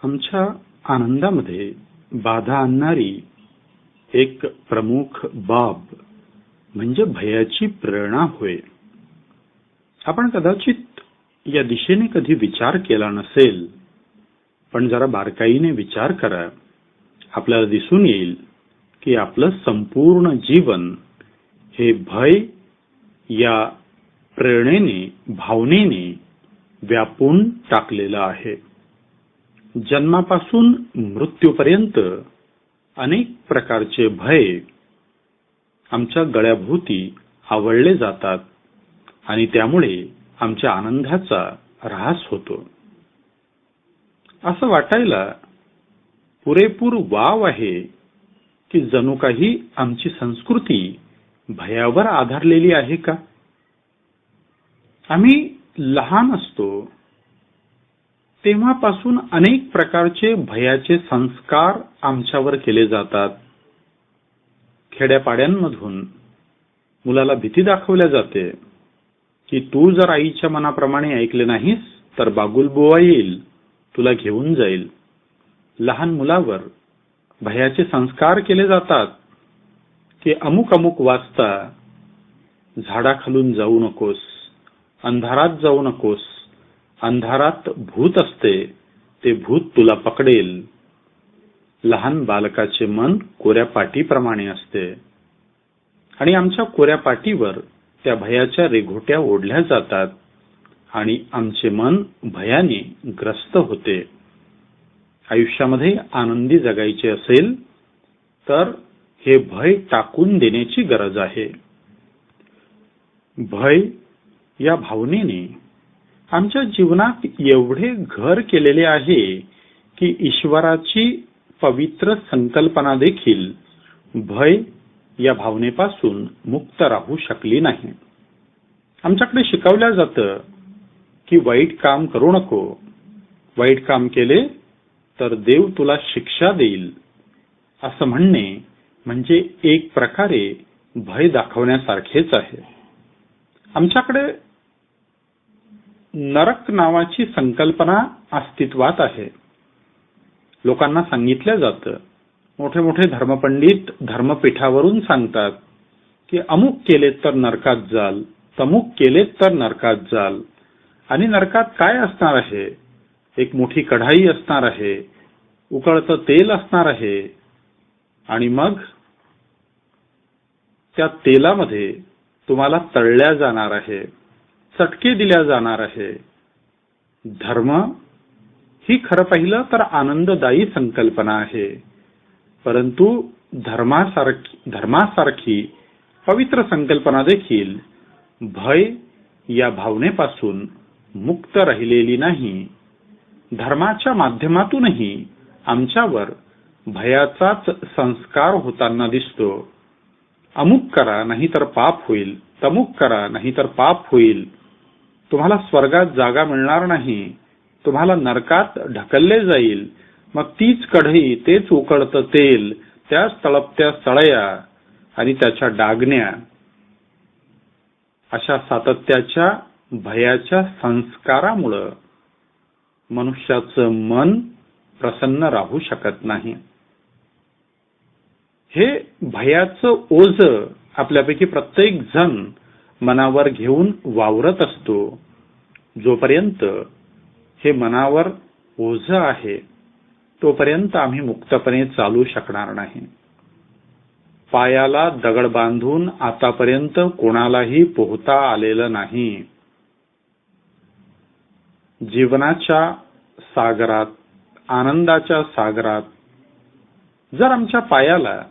आमच्या आनंदामध्ये बाधा आणणारी एक प्रमुख बाब म्हणजे भयाची प्रेरणा होय. आपण कदाचित या दिशेने कधी विचार केला नसेल, पण जरा बारकाईने विचार करा. आपल्याला दिसून येईल की आपलं संपूर्ण जीवन हे भय या प्रेरणेने, भावनेने व्यापून टाकलेलं आहे. जन्मापासून मृत्यूपर्यंत अनेक प्रकारचे भय आमच्या गळ्याभोवती आवळले जातात आणि त्यामुळे आमच्या आनंदाचा ऱ्हास होतो. असं वाटायला पुरेपूर वाव आहे की जणू काही आमची संस्कृती भयावर आधारलेली आहे का? आम्ही लहान असतो तेव्हापासून अनेक प्रकारचे भयाचे संस्कार आमच्यावर केले जातात. खेड्यापाड्यांमधून मुलाला भीती दाखवल्या जाते की तू जर आईच्या मनाप्रमाणे ऐकले नाहीस तर बागुलबुवा येईल, तुला घेऊन जाईल. लहान मुलावर भयाचे संस्कार केले जातात की अमुक अमुक वाजता झाडाखालून जाऊ नकोस, अंधारात जाऊ नकोस, अंधारात भूत असते, ते भूत तुला पकडेल. लहान बालकाचे मन कोऱ्या पाटीप्रमाणे असते आणि आमच्या कोऱ्या पाटीवर त्या भयाच्या रेघोट्या ओढल्या जातात आणि आमचे मन भयाने ग्रस्त होते. आयुष्यामध्ये आनंदी जगायचे असेल तर हे भय टाकून देण्याची गरज आहे. भय या भावनेने आमच्या जीवनात एवढे घर केलेले आहे की ईश्वराची पवित्र संकल्पना देखील भय या भावनेपासून मुक्त राहू शकली नाही. आमच्याकडे शिकवल्या जातं की वाईट काम करू नको, वाईट काम केले तर देव तुला शिक्षा देईल. असं म्हणणे म्हणजे एक प्रकारे भय दाखवण्यासारखेच आहे. आमच्याकडे नरक नावाची संकल्पना अस्तित्वात आहे. लोकांना सांगितलं जातं, मोठे मोठे धर्मपंडित धर्मपीठावरून सांगतात की अमुक केलेत तर नरकात जाल, तमुक केलेत तर नरकात जाल. आणि नरकात काय असणार आहे? एक मोठी कढाई असणार आहे, उकळतं तेल असणार आहे आणि मग त्या तेलामध्ये तुम्हाला तळल्या जाणार आहे, चटके दिल्या जाणार आहे. धर्म ही खरं पाहिलं तर आनंददायी संकल्पना आहे, परंतु धर्मासारखी पवित्र संकल्पना देखील भय या भावनेपासून मुक्त राहिलेली नाही. धर्माच्या माध्यमातूनही आमच्यावर भयाचाच संस्कार होताना दिसतो. अमुक करा नाहीतर पाप होईल, तमुक करा नाहीतर पाप होईल, तुम्हाला स्वर्गात जागा मिळणार नाही, तुम्हाला नरकात ढकलले जाईल. मग तीच कढई, तेच उकळतं तेल, त्याच तळपत्या सळया आणि त्याच्या डागण्या, अशा सातत्याच्या भयाच्या संस्कारामुळे मनुष्याचं मन प्रसन्न राहू शकत नाही. हे भयाचं ओझ आपल्यापैकी प्रत्येक जण मनावर घेऊन वावरत असतो. जोपर्यंत हे मनावर ओझ आहे तोपर्यंत आम्ही मुक्तपणे चालू शकणार नाही. पायाला दगड बांधून आतापर्यंत कोणालाही पोहता आलेलं नाही. जीवनाच्या सागरात, आनंदाच्या सागरात जर आमच्या पायाला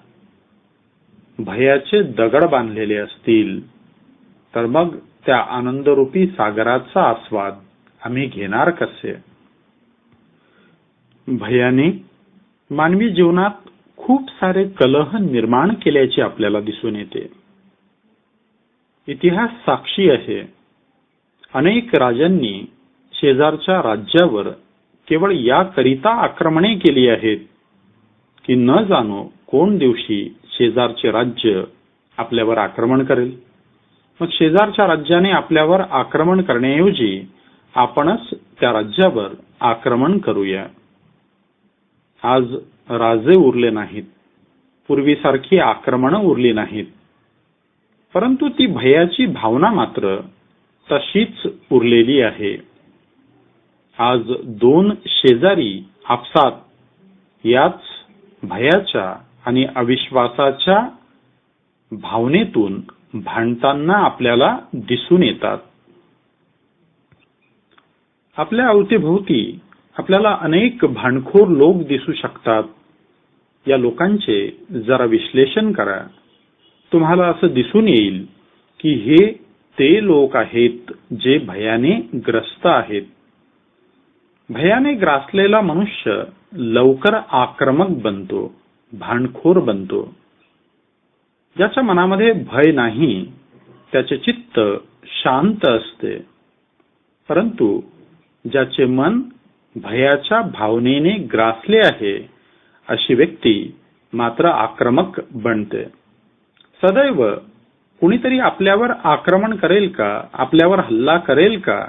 भयाचे दगड बांधलेले असतील तर मग त्या आनंदरूपी सागराचा आस्वाद आम्ही घेणार कसे? भयाने मानवी जीवनात खूप सारे कलह निर्माण केल्याचे आपल्याला दिसून येते. इतिहास साक्षी आहे. अनेक राजांनी शेजारच्या राज्यावर केवळ याकरिता आक्रमणे केली आहेत की न जाणो कोण दिवशी शेजारचे राज्य आपल्यावर आक्रमण करेल. मग शेजारच्या राज्याने आपल्यावर आक्रमण करण्याऐवजी आपणच त्या राज्यावर आक्रमण करूया. आज राजे उरले नाहीत, पूर्वीसारखी आक्रमणं उरली नाहीत, परंतु ती भयाची भावना मात्र तशीच उरलेली आहे. आज दोन शेजारी आपसात याच भयाच्या आणि अविश्वासाच्या भावनेतून भांडताना आपल्याला दिसून येतात. आपल्या अवतीभोवती आपल्याला अनेक भांडखोर लोक दिसू शकतात. या लोकांचे जरा विश्लेषण करा. तुम्हाला असं दिसून येईल की हे ते लोक आहेत जे भयाने ग्रस्त आहेत. भयाने ग्रासलेला मनुष्य लवकर आक्रमक बनतो, भांडखोर बनतो. ज्याच्या मनामध्ये भय नाही त्याचे चित्त शांत असते, परंतु ज्याचे मन भयाच्या भावनेने ग्रासले आहे अशी व्यक्ती मात्र आक्रमक बनते. सदैव कुणीतरी आपल्यावर आक्रमण करेल का, आपल्यावर हल्ला करेल का,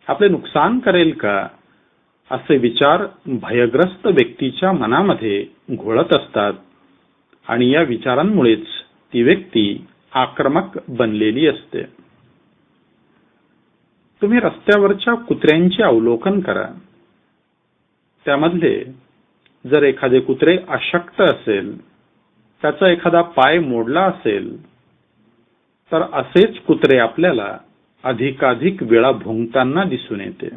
आपले नुकसान करेल का, असे विचार भयग्रस्त व्यक्तीच्या मनामध्ये घोळत असतात आणि या विचारांमुळेच ती व्यक्ती आक्रमक बनलेली असते. तुम्ही रस्त्यावरच्या कुत्र्यांचे अवलोकन करा. त्यामधले जर एखादे कुत्रे अशक्त असेल, त्याचा एखादा पाय मोडला असेल, तर असेच कुत्रे आपल्याला अधिकाधिक वेळा भुंकताना दिसून येते.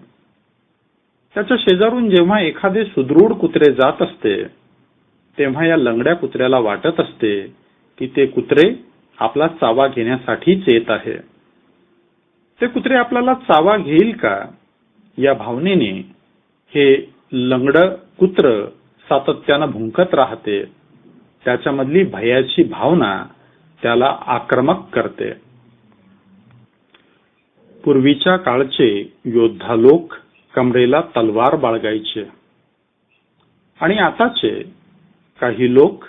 त्याच्या शेजारून जेव्हा एखादे सुदृढ कुत्रे जात असते, तेव्हा या लंगड्या कुत्र्याला वाटत असते की ते कुत्रे आपला चावा घेण्यासाठीच येत आहे. ते कुत्रे आपल्याला चावा घेईल का, या भावनेने हे लंगड कुत्र सातत्यानं भुंकत राहते. त्याच्यामधली भयाची भावना त्याला आक्रमक करते. पूर्वीच्या काळचे योद्धा लोक कमरेला तलवार बाळगायचे आणि आताचे काही लोक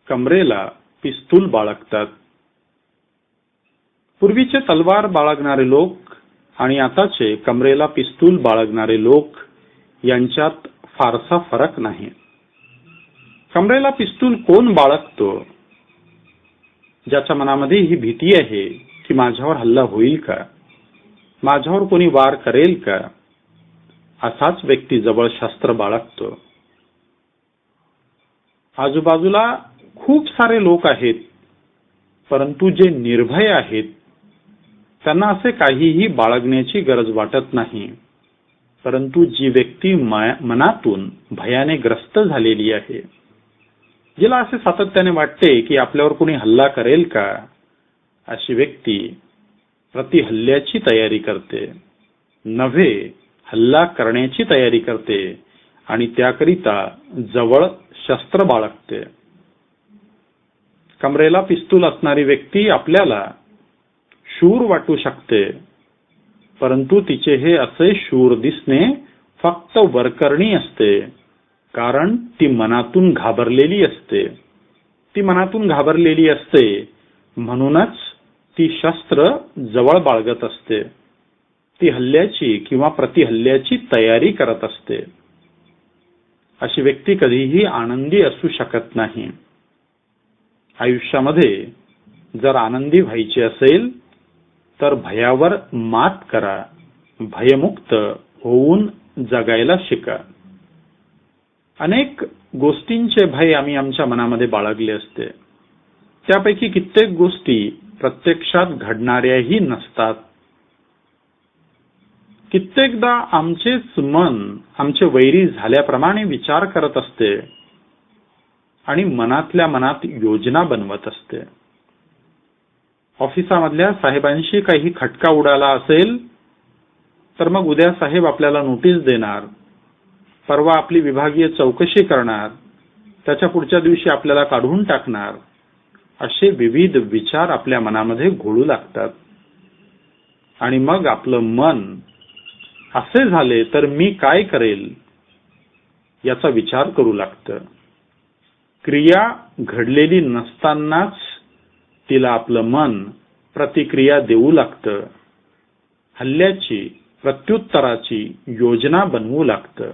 कमरेला पिस्तूल बाळगतात. पूर्वीचे तलवार बाळगणारे लोक आणि आताचे कमरेला पिस्तूल बाळगणारे लोक यांच्यात फारसा फरक नाही. कमरेला पिस्तूल कोण बाळगतो? ज्याच्या मनामध्ये ही भीती आहे की माझ्यावर हल्ला होईल का, माझ्यावर कोणी वार करेल का, असाच व्यक्ती जवळ शस्त्र बाळगतो. आजूबाजूला खूप सारे लोक आहेत, परंतु जे निर्भय आहेत त्यांना असे काहीही बाळगण्याची गरज वाटत नाही. परंतु जी व्यक्ती मनातून भयाने ग्रस्त झालेली आहे, जिला असे सातत्याने वाटते की आपल्यावर कोणी हल्ला करेल का, अशी व्यक्ती प्रतिहल्ल्याची तयारी करते, नव्हे हल्ला करण्याची तयारी करते आणि त्याकरिता जवळ शस्त्र बाळगते. कमरेला पिस्तूल असणारी व्यक्ती आपल्याला शूर वाटू शकते, परंतु तिचे हे असे शूर दिसणे फक्त वरकरणी असते, कारण ती मनातून घाबरलेली असते. ती मनातून घाबरलेली असते म्हणूनच ती शस्त्र जवळ बाळगत असते. ती हल्ल्याची किंवा प्रतिहल्ल्याची तयारी करत असते. अशी व्यक्ती कधीही आनंदी असू शकत नाही. आयुष्यामध्ये जर आनंदी व्हायचे असेल तर भयावर मात करा, भयमुक्त होऊन जगायला शिका. अनेक गोष्टींचे भय आम्ही आमच्या मनामध्ये बाळगले असते. त्यापैकी कित्येक गोष्टी प्रत्यक्षात घडणाऱ्याही नसतात. कित्येकदा आमचेच मन आमचे वैरी झाल्याप्रमाणे विचार करत असते आणि मनातल्या मनात योजना बनवत असते. ऑफिसामधल्या साहेबांशी काही खटका उडाला असेल तर मग उद्या साहेब आपल्याला नोटीस देणार, परवा आपली विभागीय चौकशी करणार, त्याच्या पुढच्या दिवशी आपल्याला काढून टाकणार, असे विविध विचार आपल्या मनामध्ये घोळू लागतात. आणि मग आपलं मन असे झाले तर मी काय करेल याचा विचार करू लागतं. क्रिया घडलेली नसतानाच तिला आपलं मन प्रतिक्रिया देऊ लागतं. हल्ल्याची, प्रत्युत्तराची योजना बनवू लागतं.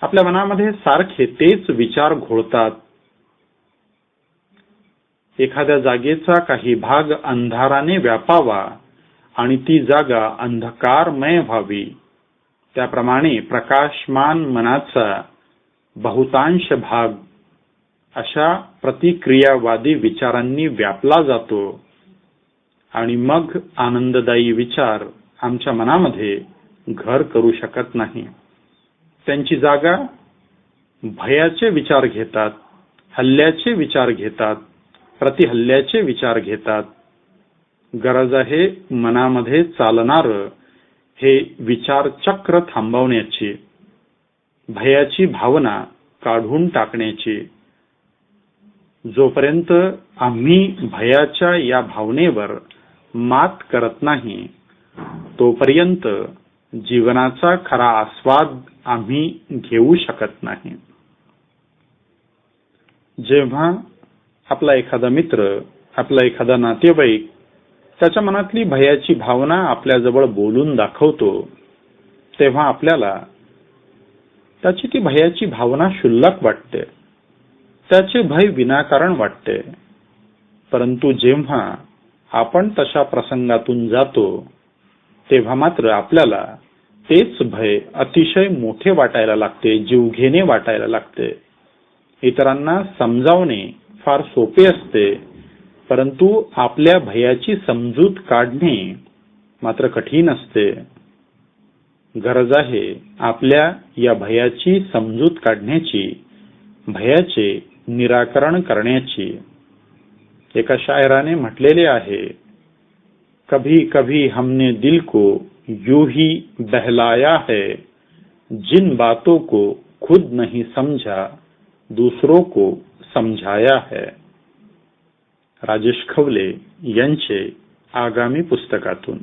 आपल्या मनामध्ये सारखे तेच विचार घोळतात. एखाद्या जागेचा काही भाग अंधाराने व्यापावा आणि ती जागा अंधकारमय व्हावी, त्याप्रमाणे प्रकाशमान मनाचा बहुतांश भाग अशा प्रतिक्रियावादी विचारांनी व्यापला जातो आणि मग आनंददायी विचार आमच्या मनामध्ये घर करू शकत नाही. त्यांची जागा भयाचे विचार घेतात, हल्ल्याचे विचार घेतात, प्रतिहल्ल्याचे विचार घेतात. गरज आहे मनामध्ये चालणार हे विचार चक्र थांबवण्याची, भयाची भावना काढून टाकण्याची. जोपर्यंत आम्ही भयाच्या या भावनेवर मात करत नाही, तोपर्यंत जीवनाचा खरा आस्वाद आम्ही घेऊ शकत नाही. जेव्हा आपला एखादा मित्र, आपला एखादा नातेवाईक त्याच्या मनातली भयाची भावना आपल्याजवळ बोलून दाखवतो, तेव्हा आपल्याला त्याची ती भयाची भावना क्षुल्लक वाटते, त्याचे भय विनाकारण वाटते. परंतु जेव्हा आपण तशा प्रसंगातून जातो, तेव्हा मात्र आपल्याला तेच भय अतिशय मोठे वाटायला लागते, जीवघेणे वाटायला लागते. इतरांना समजावणे फार सोपे असते, परंतु आपल्या भयाची समजूत काढणे मात्र कठीण असते. गरज आहे आपल्या या भयाची समजूत काढण्याची, भयाचे निराकरण करण्याची. एका शायराने म्हटलेले आहे, कभी कभी हमने दिल को यूं ही बहलाया है, जिन बातों को खुद नहीं समझा दूसरों को समझाया है. राजेश खवले यांचे आगामी पुस्तकातून.